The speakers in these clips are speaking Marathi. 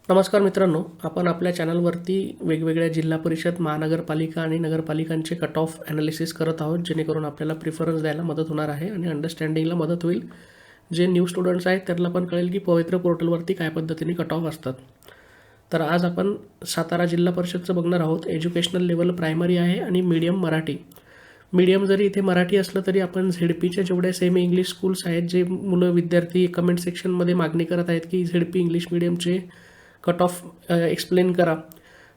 नमस्कार मित्रांनो, आपण आपल्या चॅनलवरती वेगवेगळ्या जिल्हा परिषद, महानगरपालिका आणि नगरपालिकांचे कट ऑफ ॲनालिसिस करत आहोत, जेणेकरून आपल्याला प्रिफरन्स द्यायला मदत होणार आहे आणि अंडरस्टँडिंगला मदत होईल. जे न्यू स्टुडंट्स आहेत त्यांना पण कळेल की पवित्र पोर्टलवरती काय पद्धतीने कट ऑफ असतात. तर आज आपण सातारा जिल्हा परिषदचं बघणार आहोत. एज्युकेशनल लेवल प्रायमरी आहे आणि मीडियम मराठी. मीडियम जरी इथे मराठी असलं तरी आपण झेडपीच्या जेवढ्या सेमी इंग्लिश स्कूल्स आहेत, जे मुलं विद्यार्थी कमेंट सेक्शनमध्ये मागणी करत आहेत की झेडपी इंग्लिश मीडियमचे कट ऑफ एक्सप्लेन करा,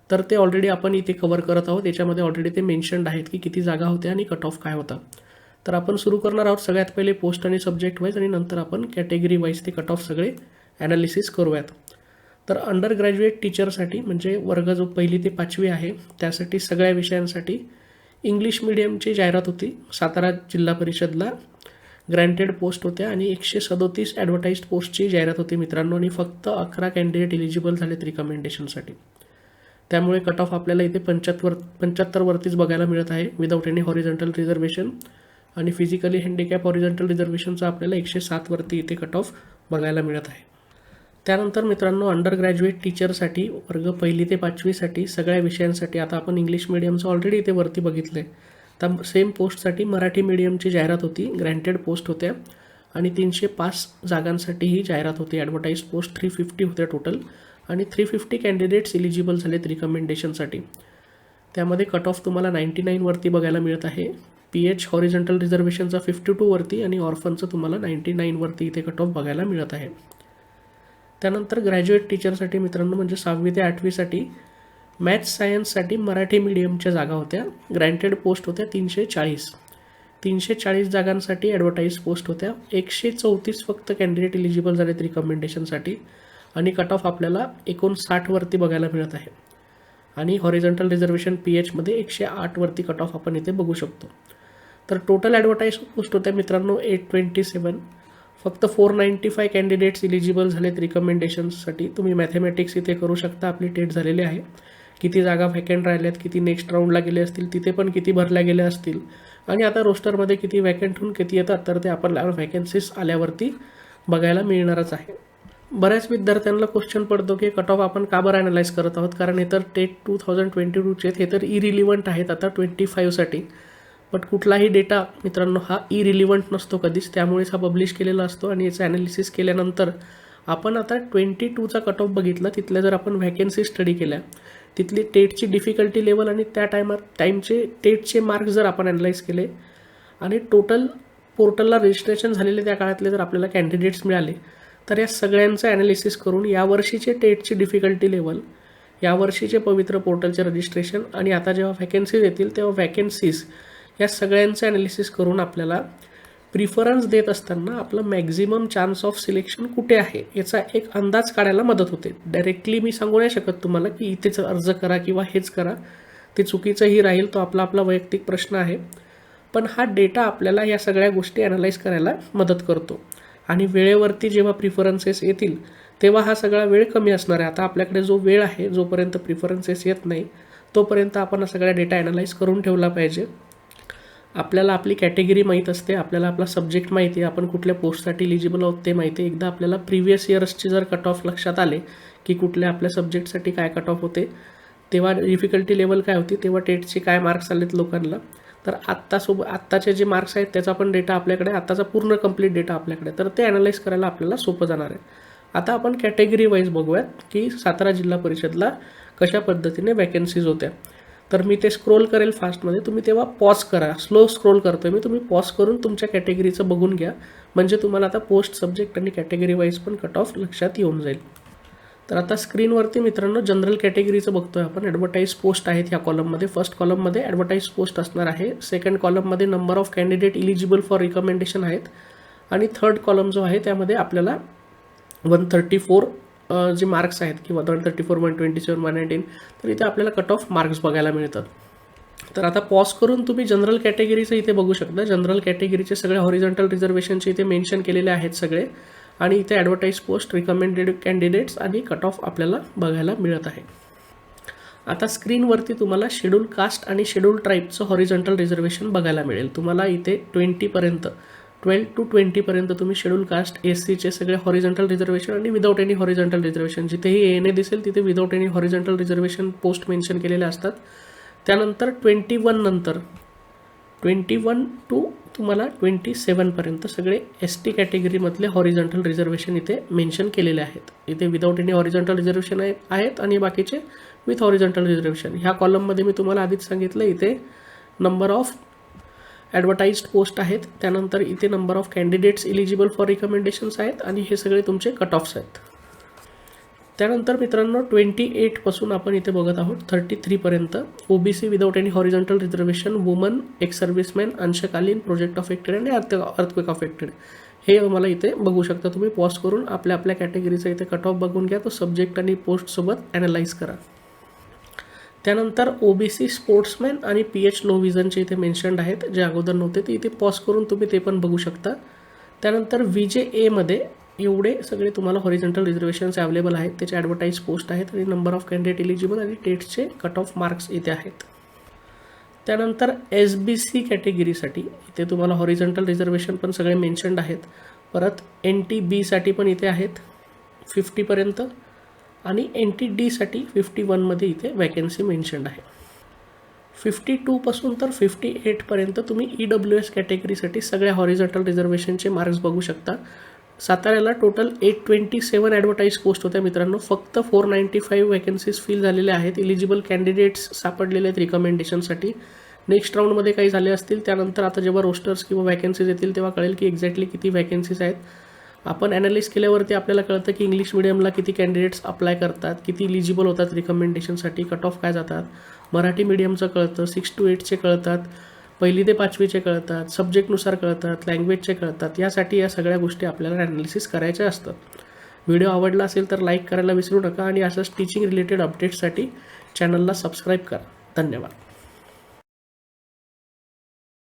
तर ते ऑलरेडी आपण इथे कवर करत आहोत. याच्यामध्ये ऑलरेडी ते मेन्शन्ड आहेत की किती जागा होत्या आणि कट ऑफ काय होता. तर आपण सुरू करणार आहोत सगळ्यात पहिले पोस्ट आणि सब्जेक्ट वाईज, आणि नंतर आपण कॅटेगरी वाईज ते कट ऑफ सगळे ॲनालिसिस करूयात. तर अंडर ग्रॅज्युएट टीचरसाठी म्हणजे वर्ग जो 1ली ते 5वी आहे त्यासाठी सगळ्या विषयांसाठी इंग्लिश मिडियमची जाहिरात होती. सातारा जिल्हा परिषदला ग्रँटेड पोस्ट होत्या आणि 137 ॲडव्हर्टाईज्ड पोस्टची जाहिरात होती मित्रांनो, आणि फक्त 11 कॅन्डिडेट एलिजिबल झालेत रिकमेंडेशनसाठी. त्यामुळे कट ऑफ आपल्याला इथे 75 वरतीच बघायला मिळत आहे विदाऊट एनी हॉरिझॉन्टल रिझर्वेशन, आणि फिजिकली हँडिकॅप हॉरिझॉन्टल रिझर्वेशनचा आपल्याला 107 वरती इथे कट ऑफ बघायला मिळत आहे. त्यानंतर मित्रांनो, अंडर ग्रॅज्युएट टीचरसाठी वर्ग 1ली ते 5वीसाठी सगळ्या विषयांसाठी आता आपण इंग्लिश मिडियमचं ऑलरेडी इथे वरती बघितलं आहे. तर सेम पोस्टसाठी मराठी मीडियमची जाहिरात होती, ग्रँटेड पोस्ट होत्या आणि 305 जागांसाठी ही जाहिरात होती. ॲडव्हर्टाईज पोस्ट 350 होत्या टोटल, आणि 350 कॅन्डिडेट्स एलिजिबल झालेत रिकमेंडेशनसाठी. त्यामध्ये कट ऑफ तुम्हाला 99 वरती बघायला मिळत आहे. PH हॉरिझॉन्टल रिझर्वेशनचा 52 वरती आणि ऑर्फनचं तुम्हाला 99 वरती इथे कट ऑफ बघायला मिळत आहे. त्यानंतर ग्रॅज्युएट टीचरसाठी मित्रांनो, म्हणजे 6वी ते 8वीसाठी मॅथ्स सायन्ससाठी मराठी मीडियमच्या जागा होत्या. ग्रँटेड पोस्ट होत्या 340 जागांसाठी ॲडव्हर्टाईज पोस्ट होत्या. 134 फक्त कॅन्डिडेट एलिजिबल झालेत रिकमेंडेशनसाठी, आणि कट ऑफ आपल्याला 59 वरती बघायला मिळत आहे. आणि हॉरिझॉन्टल रिझर्वेशन PHमध्ये 108 वरती कट ऑफ आपण इथे बघू शकतो. तर टोटल ॲडव्हर्टाईज पोस्ट होत्या मित्रांनो 827. फक्त 495 कॅन्डिडेट्स एलिजिबल झालेत रिकमेंडेशन्ससाठी. तुम्ही मॅथमॅटिक्स इथे करू शकता, आपली टेट झालेली आहे. किती जागा व्हॅकंट राहिल्यात, किती नेक्स्ट राऊंडला गेले असतील, तिथे पण किती भरल्या गेल्या असतील, आणि आता रोस्टरमध्ये किती व्हॅकंट होऊन किती येतात, तर ते आपल्याला व्हॅकन्सीज आल्यावरती बघायला मिळणारच आहे. बऱ्याच विद्यार्थ्यांना क्वेश्चन पडतो की कट ऑफ आपण का बरं ॲनालाइज करत आहोत, कारण हे तर टेट 2022चे हे तर इरिलिव्हंट आहेत आता 25साठी. बट कुठलाही डेटा मित्रांनो हा इरिलिव्हंट नसतो कधीच, त्यामुळेच हा पब्लिश केलेला असतो. आणि याचं ॲनालिसिस केल्यानंतर आपण आता 22चा कट ऑफ बघितला, तिथल्या जर आपण व्हॅकन्सी स्टडी केल्या, तिथली टेटची डिफिकल्टी लेवल आणि त्या टाईमचे टेटचे मार्क्स जर आपण ॲनालाइज केले, आणि टोटल पोर्टलला रजिस्ट्रेशन झालेले त्या काळातले जर आपल्याला कॅन्डिडेट्स मिळाले, तर या सगळ्यांचं ॲनालिसिस करून यावर्षीचे टेटची डिफिकल्टी लेवल, यावर्षीचे पवित्र पोर्टलचे रजिस्ट्रेशन, आणि आता जेव्हा व्हॅकन्सीज येतील तेव्हा व्हॅकन्सीज, या सगळ्यांचं ॲनालिसिस करून आपल्याला प्रिफरन्स देत असताना आपलं मॅक्झिमम चान्स ऑफ सिलेक्शन कुठे आहे याचा एक अंदाज काढायला मदत होते. डायरेक्टली मी सांगू नाही शकत तुम्हाला की इथेच अर्ज करा किंवा हेच करा, ते चुकीचंही राहील, तो आपला वैयक्तिक प्रश्न आहे. पण हा डेटा आपल्याला या सगळ्या गोष्टी ॲनालाइज करायला मदत करतो. आणि वेळेवरती जेव्हा प्रिफरन्सेस येतील तेव्हा हा सगळा वेळ कमी असणार आहे. आता आपल्याकडे जो वेळ आहे, जोपर्यंत प्रिफरन्सेस येत नाही तोपर्यंत आपण हा सगळा डेटा ॲनालाइज करून ठेवला पाहिजे. आपल्याला आपली कॅटेगरी माहीत असते, आपल्याला आपला सब्जेक्ट माहिती आहे, आपण कुठल्या पोस्टसाठी एलिजिबल आहोत ते माहिती आहे. एकदा आपल्याला प्रिव्हियस इयर्सचे जर कट ऑफ लक्षात आले की कुठल्या आपल्या सब्जेक्टसाठी काय कट ऑफ होते, तेव्हा डिफिकल्टी लेवल काय होती, तेव्हा टेटचे काय मार्क्स आलेत लोकांना, तर आत्ताचे जे मार्क्स आहेत त्याचा पण डेटा आपल्याकडे, आत्ताचा पूर्ण कंप्लीट डेटा आपल्याकडे, तर ते ॲनालाइज करायला आपल्याला सोपं जाणार आहे. आता आपण कॅटेगरी वाईज बघूयात की सातारा जिल्हा परिषदला कशा पद्धतीने वॅकन्सीज होत्या. तर मी ते स्क्रोल करेल फास्टमध्ये, तुम्ही तेव्हा पॉज करा. स्लो स्क्रोल करतोय मी, तुम्ही पॉज करून तुमच्या कॅटेगरीचं बघून घ्या, म्हणजे तुम्हाला आता पोस्ट, सब्जेक्ट आणि कॅटेगरी वाईज पण कट ऑफ लक्षात येऊन जाईल. तर आता स्क्रीनवरती मित्रांनो जनरल कॅटेगरीचं बघतोय आपण. ॲडव्हर्टाईज पोस्ट आहेत ह्या कॉलममध्ये. फर्स्ट कॉलममध्ये ॲडव्हर्टाईज पोस्ट असणार आहे. सेकंड कॉलममध्ये number of candidate eligible for recommendation आहेत, आणि थर्ड कॉलम जो आहे त्यामध्ये आपल्याला 134 जे मार्क्स आहेत किंवा 134, 127, 119, तर इथे आपल्याला कट ऑफ मार्क्स बघायला मिळतात. तर आता पॉज करून तुम्ही जनरल कॅटेगरीचं इथे बघू शकता. जनरल कॅटेगरीचे सगळे हॉरिझॉन्टल रिझर्वेशनचे इथे मेन्शन केलेले आहेत सगळे, आणि इथे ॲडव्हर्टाईज पोस्ट, रिकमेंडेड कॅन्डिडेट्स आणि कट ऑफ आपल्याला बघायला मिळत आहे. आता स्क्रीनवरती तुम्हाला शेड्यूल कास्ट आणि शेड्यूल ट्राईबचं हॉरिझॉन्टल रिझर्वेशन बघायला मिळेल. तुम्हाला इथे 20पर्यंत 12 to 20पर्यंत तुम्ही शेड्यूल कास्ट SCचे सगळे हॉरिझॉन्टल रिझर्वेशन आणि विदाऊट एनी हॉरिझॉन्टल रिझर्वेशन, जिथेही ANA दिसेल तिथे without any horizontal reservation post mention केलेले असतात. त्यानंतर 21 नंतर 21 टू तुम्हाला 27पर्यंत सगळे ST कॅटेगरीमधले हॉरिझॉन्टल रिझर्वेशन इथे मेन्शन केलेले आहेत. इथे विदाऊट एनी हॉरिझॉन्टल रिझर्वेशन आहेत आणि बाकीचे विथ हॉरिझॉन्टल रिझर्वेशन. ह्या कॉलममध्ये मी तुम्हाला आधीच सांगितलं इथे नंबर ऑफ ॲडव्हर्टाइज्ड पोस्ट आहेत, त्यानंतर इथे number of candidates eligible for recommendations आहेत आणि हे सगळे तुमचे कट ऑफ्स आहेत. त्यानंतर मित्रांनो 28पासून आपण इथे बघत आहोत 33पर्यंत OBC without any horizontal reservation, woman, ex serviceman, अंशकालीन, प्रोजेक्ट अफेक्टेड आणि अर्थक्वेक अफेक्टेड हे मला इथे बघू शकता. तुम्ही पॉज करून आपल्या आपल्या कॅटेगरीचा इथे कट ऑफ बघून घ्या, तो सब्जेक्ट आणि पोस्टसोबत ॲनालाइज करा. त्यानंतर OBC स्पोर्ट्समॅन आणि PH लो विजनचे इथे मेन्शन्ड आहेत, जे अगोदर नव्हते, ते इथे पॉज करून तुम्ही ते पण बघू शकता. त्यानंतर VJAमध्ये एवढे सगळे तुम्हाला हॉरिझॉन्टल रिझर्वेशन्स अवेलेबल आहेत, त्याचे ॲडव्हर्टाइज पोस्ट आहेत आणि नंबर ऑफ कॅन्डिडेट इलिजिबल आणि टेटचे कट ऑफ मार्क्स इथे आहेत. त्यानंतर SBC कॅटेगरीसाठी इथे तुम्हाला हॉरिझॉन्टल रिझर्वेशन पण सगळे मेन्शन्ड आहेत. परत NTBसाठी पण इथे आहेत 50पर्यंत आणि NTDसाठी 51मध्ये इथे वॅकन्सी मेन्शन्ड आहे. 52पासून तर 58पर्यंत तुम्ही EWS कॅटेगरीसाठी सगळ्या हॉरिझॉन्टल रिझर्वेशनचे मार्क्स बघू शकता. साताऱ्याला टोटल 827 ॲडव्हर्टाइज पोस्ट होत्या मित्रांनो. फक्त 495 वॅकन्सीज फिल झालेल्या आहेत. इलिजिबल कॅन्डिडेट्स सापडलेले आहेत रिकमेंडेशनसाठी. नेक्स्ट राऊंडमध्ये काही झाले असतील, त्यानंतर आता जेव्हा रोस्टर्स किंवा वॅकन्सीज येतील तेव्हा कळेल की एक्झॅक्टली किती वॅकन्सीज आहेत. आपण ॲनालिस केल्यावरती आपल्याला कळतं की इंग्लिश मिडियमला किती कॅन्डिडेट्स अप्लाय करतात, किती इलिजिबल होतात रिकमेंडेशनसाठी, कट ऑफ काय जातात. मराठी मीडियमचं कळतं, 6 to 8चे कळतात, 1ली ते 5वीचे कळतात, सब्जेक्टनुसार कळतात, लँग्वेजचे कळतात. यासाठी या सगळ्या गोष्टी आपल्याला ॲनालिसिस करायच्या असतात. व्हिडिओ आवडला असेल तर लाईक करायला विसरू नका आणि असंच टीचिंग रिलेटेड अपडेट्ससाठी चॅनलला सबस्क्राईब करा. धन्यवाद.